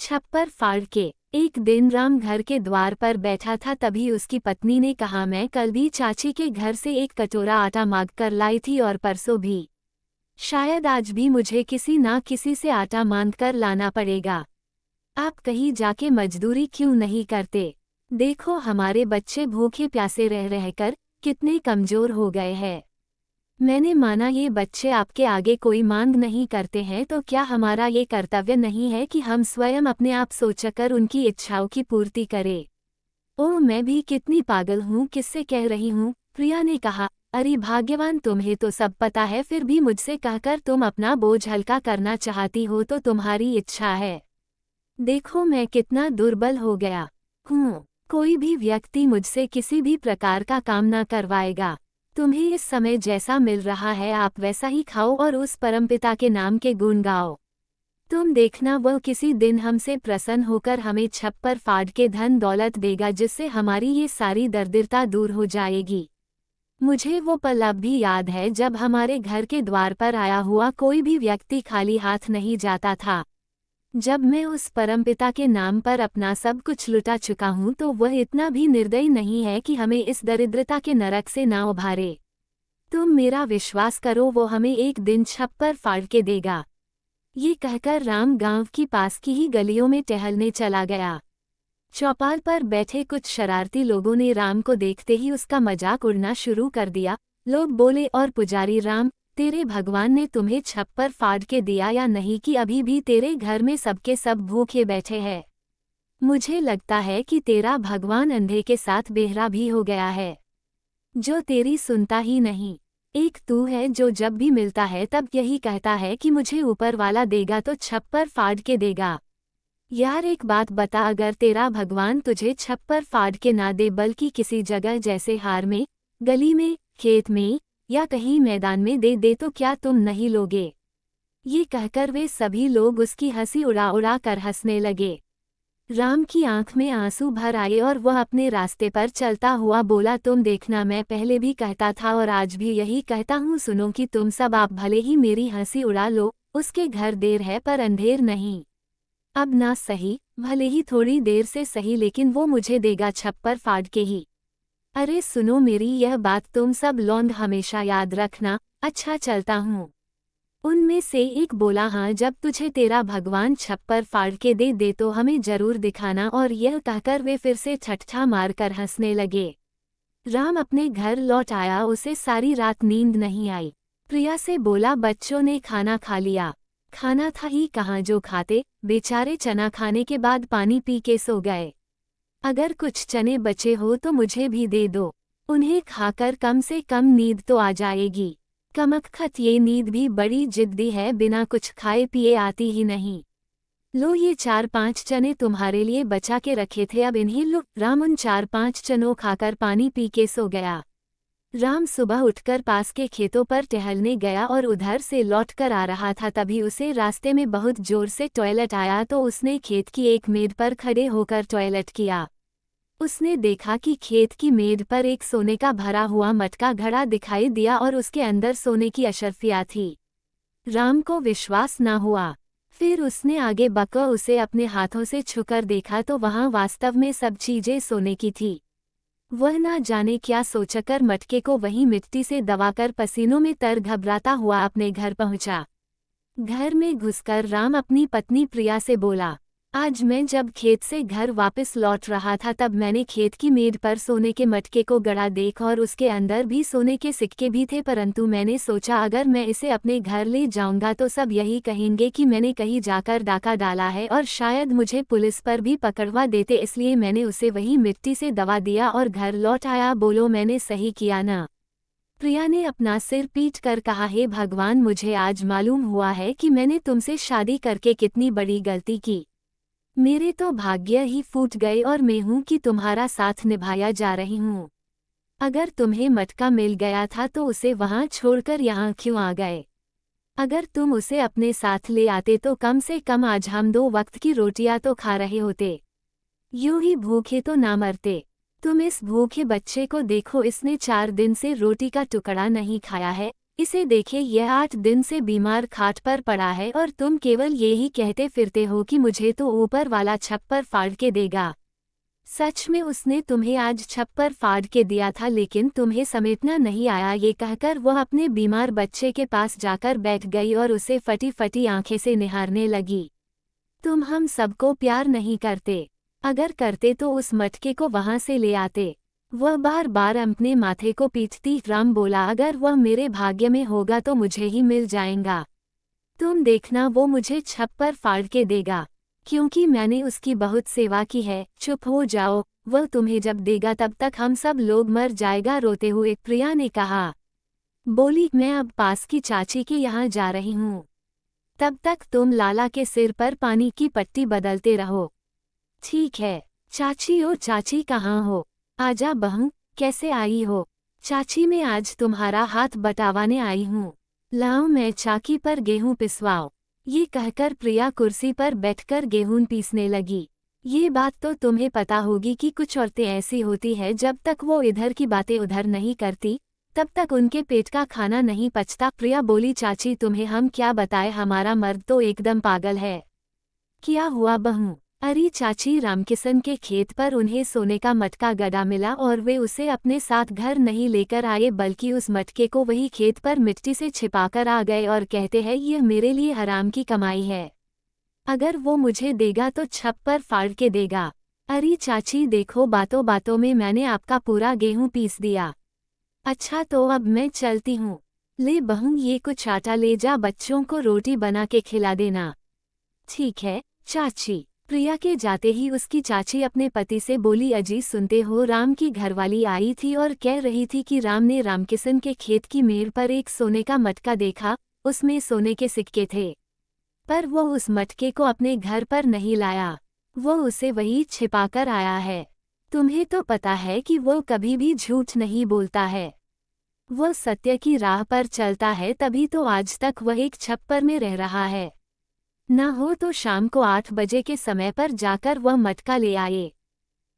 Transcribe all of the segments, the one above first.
छप्पर फाड़ के। एक दिन राम घर के द्वार पर बैठा था, तभी उसकी पत्नी ने कहा, मैं कल भी चाची के घर से एक कटोरा आटा मांग कर लाई थी और परसों भी। शायद आज भी मुझे किसी ना किसी से आटा मांग कर लाना पड़ेगा। आप कहीं जाके मजदूरी क्यों नहीं करते? देखो हमारे बच्चे भूखे प्यासे रह रहकर कितने कमजोर हो गए हैं। मैंने माना ये बच्चे आपके आगे कोई मांग नहीं करते हैं, तो क्या हमारा ये कर्तव्य नहीं है कि हम स्वयं अपने आप सोचकर उनकी इच्छाओं की पूर्ति करें? ओह, मैं भी कितनी पागल हूँ, किससे कह रही हूँ? प्रिया ने कहा, अरे भाग्यवान, तुम्हें तो सब पता है, फिर भी मुझसे कहकर तुम अपना बोझ हल्का करना चाहती हो, तो तुम्हारी इच्छा है। देखो मैं कितना दुर्बल हो गया हूँ। कोई भी व्यक्ति मुझसे किसी भी प्रकार का काम ना करवाएगा। तुम्हें इस समय जैसा मिल रहा है आप वैसा ही खाओ और उस परमपिता के नाम के गुण गाओ। तुम देखना वह किसी दिन हमसे प्रसन्न होकर हमें छप्पर फाड़ के धन दौलत देगा, जिससे हमारी ये सारी दरिद्रता दूर हो जाएगी। मुझे वो पल अब भी याद है जब हमारे घर के द्वार पर आया हुआ कोई भी व्यक्ति खाली हाथ नहीं जाता था। जब मैं उस परमपिता के नाम पर अपना सब कुछ लुटा चुका हूँ, तो वह इतना भी निर्दयी नहीं है कि हमें इस दरिद्रता के नरक से ना उभारे। तुम मेरा विश्वास करो, वो हमें एक दिन छप्पर फाड़ के देगा। ये कहकर राम गांव की पास की ही गलियों में टहलने चला गया। चौपाल पर बैठे कुछ शरारती लोगों ने राम को देखते ही उसका मजाक उड़ना शुरू कर दिया। लोग बोले, और पुजारी राम, तेरे भगवान ने तुम्हें छप्पर फाड़ के दिया या नहीं कि अभी भी तेरे घर में सबके सब भूखे बैठे हैं? मुझे लगता है कि तेरा भगवान अंधे के साथ बेहरा भी हो गया है, जो तेरी सुनता ही नहीं। एक तू है जो जब भी मिलता है तब यही कहता है कि मुझे ऊपर वाला देगा तो छप्पर फाड़ के देगा। यार एक बात बता, अगर तेरा भगवान तुझे छप्पर फाड़ के ना दे बल्कि किसी जगह जैसे हार में, गली में, खेत में या कहीं मैदान में दे दे तो क्या तुम नहीं लोगे? ये कहकर वे सभी लोग उसकी हंसी उड़ा उड़ा कर हंसने लगे। राम की आंख में आंसू भर आए और वह अपने रास्ते पर चलता हुआ बोला, तुम देखना, मैं पहले भी कहता था और आज भी यही कहता हूँ, सुनो कि तुम सब आप भले ही मेरी हंसी उड़ा लो, उसके घर देर है पर अंधेर नहीं। अब ना सही, भले ही थोड़ी देर से सही, लेकिन वो मुझे देगा छप्पर फाड़ के ही। अरे सुनो मेरी यह बात, तुम सब लौंड हमेशा याद रखना। अच्छा चलता हूँ। उनमें से एक बोला, हाँ, जब तुझे तेरा भगवान छप्पर फाड़ के दे दे तो हमें जरूर दिखाना। और यह कहकर वे फिर से ठट्ठा मारकर हंसने लगे। राम अपने घर लौट आया, उसे सारी रात नींद नहीं आई। प्रिया से बोला, बच्चों ने खाना खा लिया? खाना था ही कहाँ जो खाते, बेचारे चना खाने के बाद पानी पी के सो गए। अगर कुछ चने बचे हो तो मुझे भी दे दो, उन्हें खाकर कम से कम नींद तो आ जाएगी। कमबख्त ये नींद भी बड़ी जिद्दी है, बिना कुछ खाए पिए आती ही नहीं। लो ये 4-5 चने तुम्हारे लिए बचा के रखे थे, अब इन्हीं लो। राम उन 4-5 चनों खाकर पानी पी के सो गया। राम सुबह उठकर पास के खेतों पर टहलने गया और उधर से लौटकर आ रहा था, तभी उसे रास्ते में बहुत जोर से टॉयलेट आया, तो उसने खेत की एक मेड़ पर खड़े होकर टॉयलेट किया। उसने देखा कि खेत की मेड़ पर एक सोने का भरा हुआ मटका घड़ा दिखाई दिया और उसके अंदर सोने की अशर्फियाँ थी। राम को विश्वास न हुआ। फिर उसने आगे बढ़कर उसे अपने हाथों से छूकर देखा तो वहाँ वास्तव में सब चीजें सोने की थी। वह ना जाने क्या सोचकर मटके को वहीं मिट्टी से दबाकर पसीनों में तर घबराता हुआ अपने घर पहुंचा। घर में घुसकर राम अपनी पत्नी प्रिया से बोला, आज मैं जब खेत से घर वापस लौट रहा था तब मैंने खेत की मेड़ पर सोने के मटके को गड़ा देख और उसके अंदर भी सोने के सिक्के भी थे, परंतु मैंने सोचा अगर मैं इसे अपने घर ले जाऊंगा तो सब यही कहेंगे कि मैंने कहीं जाकर डाका डाला है और शायद मुझे पुलिस पर भी पकड़वा देते, इसलिए मैंने उसे वही मिट्टी से दबा दिया और घर लौट आया। बोलो मैंने सही किया ना? प्रिया ने अपना सिर पीट कर कहा, हे भगवान, मुझे आज मालूम हुआ है कि मैंने तुमसे शादी करके कितनी बड़ी गलती की। मेरे तो भाग्य ही फूट गए और मैं हूँ कि तुम्हारा साथ निभाया जा रही हूँ। अगर तुम्हें मटका मिल गया था तो उसे वहाँ छोड़कर यहाँ क्यों आ गए? अगर तुम उसे अपने साथ ले आते तो कम से कम आज हम 2 वक्त की रोटियां तो खा रहे होते। यूं ही भूखे तो ना मरते। तुम इस भूखे बच्चे को देखो, इसने 4 दिन से रोटी का टुकड़ा नहीं खाया है। इसे देखे, यह 8 दिन से बीमार खाट पर पड़ा है और तुम केवल ये ही कहते फिरते हो कि मुझे तो ऊपर वाला छप्पर फाड़ के देगा। सच में उसने तुम्हें आज छप्पर फाड़ के दिया था, लेकिन तुम्हें समेटना नहीं आया। ये कहकर वह अपने बीमार बच्चे के पास जाकर बैठ गई और उसे फटी फटी आंखें से निहारने लगी। तुम हम सबको प्यार नहीं करते। अगर करते तो उस मटके को वहां से ले आते। वह बार बार अपने माथे को पीटती। राम बोला, अगर वह मेरे भाग्य में होगा तो मुझे ही मिल जाएगा। तुम देखना, वो मुझे छप्पर फाड़ के देगा, क्योंकि मैंने उसकी बहुत सेवा की है। चुप हो जाओ, वह तुम्हें जब देगा तब तक हम सब लोग मर जाएगा, रोते हुए प्रिया ने कहा। बोली, मैं अब पास की चाची के यहाँ जा रही हूँ, तब तक तुम लाला के सिर पर पानी की पट्टी बदलते रहो। ठीक है चाची। ओ चाची कहाँ हो? आजा बहू, कैसे आई हो? चाची, मैं आज तुम्हारा हाथ बटावाने आई हूँ। लाओ मैं चाकी पर गेहूं पिसवाओ। ये कहकर प्रिया कुर्सी पर बैठकर गेहूं पीसने लगी। ये बात तो तुम्हें पता होगी कि कुछ औरतें ऐसी होती है, जब तक वो इधर की बातें उधर नहीं करती तब तक उनके पेट का खाना नहीं पचता। प्रिया बोली, चाची तुम्हें हम क्या बताएं, हमारा मर्द तो एकदम पागल है। क्या हुआ बहू? अरे चाची, रामकिशन के खेत पर उन्हें सोने का मटका गड़ा मिला और वे उसे अपने साथ घर नहीं लेकर आए, बल्कि उस मटके को वही खेत पर मिट्टी से छिपाकर आ गए और कहते हैं यह मेरे लिए हराम की कमाई है। अगर वो मुझे देगा तो छप्पर फाड़ के देगा। अरे चाची देखो, बातों बातों में मैंने आपका पूरा गेहूं पीस दिया। अच्छा तो अब मैं चलती हूँ। ले बहू, ये कुछ आटा ले जा, बच्चों को रोटी बना के खिला देना। ठीक है चाची। प्रिया के जाते ही उसकी चाची अपने पति से बोली, अजी सुनते हो, राम की घरवाली आई थी और कह रही थी कि राम ने रामकिशन के खेत की मेड़ पर एक सोने का मटका देखा, उसमें सोने के सिक्के थे, पर वो उस मटके को अपने घर पर नहीं लाया, वो उसे वही छिपाकर आया है। तुम्हें तो पता है कि वो कभी भी झूठ नहीं बोलता है, वो सत्य की राह पर चलता है, तभी तो आज तक वह एक छप्पर में रह रहा है। न हो तो शाम को 8 बजे के समय पर जाकर वह मटका ले आए।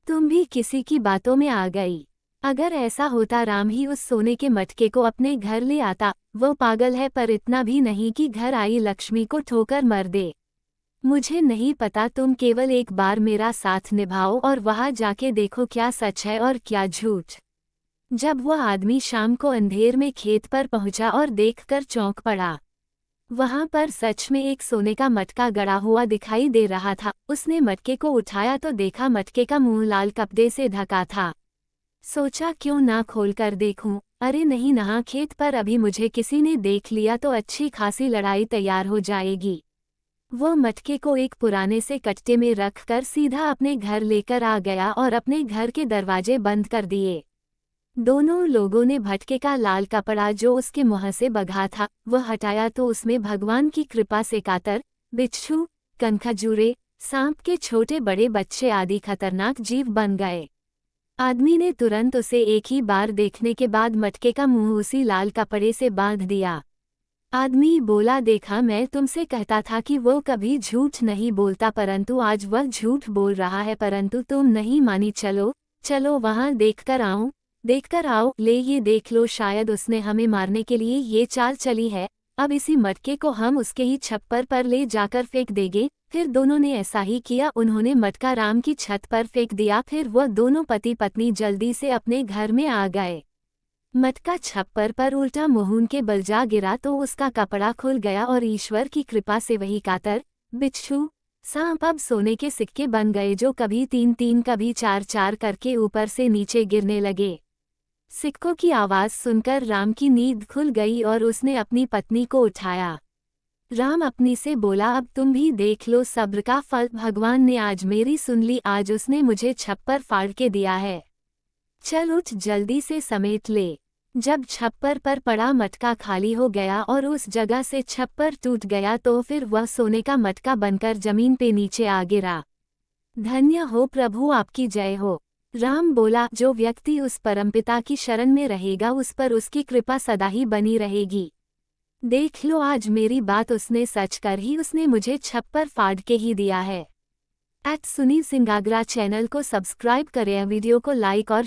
तुम भी किसी की बातों में आ गई। अगर ऐसा होता, राम ही उस सोने के मटके को अपने घर ले आता। वो पागल है, पर इतना भी नहीं कि घर आई लक्ष्मी को ठोकर मर दे। मुझे नहीं पता, तुम केवल एक बार मेरा साथ निभाओ और वहां जाके देखो क्या सच है और क्या झूठ। जब वह आदमी शाम को अंधेर में खेत पर पहुंचा और देखकर चौंक पड़ा। वहां पर सच में एक सोने का मटका गड़ा हुआ दिखाई दे रहा था। उसने मटके को उठाया तो देखा मटके का मुंह लाल कपड़े से ढका था। सोचा क्यों ना खोलकर देखूं। अरे नहीं नहा, खेत पर अभी मुझे किसी ने देख लिया तो अच्छी खासी लड़ाई तैयार हो जाएगी। वो मटके को एक पुराने से कट्टे में रखकर सीधा अपने घर लेकर आ गया और अपने घर के दरवाजे बंद कर दिए। दोनों लोगों ने मटके का लाल कपड़ा जो उसके मुंह से बंधा था वह हटाया तो उसमें भगवान की कृपा से कातर, बिच्छू, कनखजूरे, सांप के छोटे बड़े बच्चे आदि खतरनाक जीव बन गए। आदमी ने तुरंत उसे एक ही बार देखने के बाद मटके का मुंह उसी लाल कपड़े से बांध दिया। आदमी बोला, देखा मैं तुमसे कहता था कि वो कभी झूठ नहीं बोलता, परंतु आज वह झूठ बोल रहा है, परंतु तुम नहीं मानी। चलो चलो वहां देखकर आओ। ले ये देख लो, शायद उसने हमें मारने के लिए ये चाल चली है। अब इसी मटके को हम उसके ही छप्पर पर ले जाकर फेंक देंगे। फिर दोनों ने ऐसा ही किया। उन्होंने मटका राम की छत पर फेंक दिया। फिर वह दोनों पति पत्नी जल्दी से अपने घर में आ गए। मटका छप्पर पर उल्टा मुंह के बल जा गिरा तो उसका कपड़ा खुल गया और ईश्वर की कृपा से वही कातर, बिच्छू, सांप अब सोने के सिक्के बन गए, जो कभी 3-3 कभी 4-4 करके ऊपर से नीचे गिरने लगे। सिक्कों की आवाज सुनकर राम की नींद खुल गई और उसने अपनी पत्नी को उठाया। राम अपनी से बोला, अब तुम भी देख लो सब्र का फल, भगवान ने आज मेरी सुन ली, आज उसने मुझे छप्पर फाड़ के दिया है। चल उठ, जल्दी से समेट ले। जब छप्पर पर पड़ा मटका खाली हो गया और उस जगह से छप्पर टूट गया तो फिर वह सोने का मटका बनकर जमीन पे नीचे आ गिरा। धन्य हो प्रभु, आपकी जय हो। राम बोला, जो व्यक्ति उस परमपिता की शरण में रहेगा उस पर उसकी कृपा सदा ही बनी रहेगी। देख लो आज मेरी बात उसने सच कर ही उसने मुझे छप्पर फाड़ के ही दिया है। @सुनील सिंगाग्रा चैनल को सब्सक्राइब करें, वीडियो को लाइक और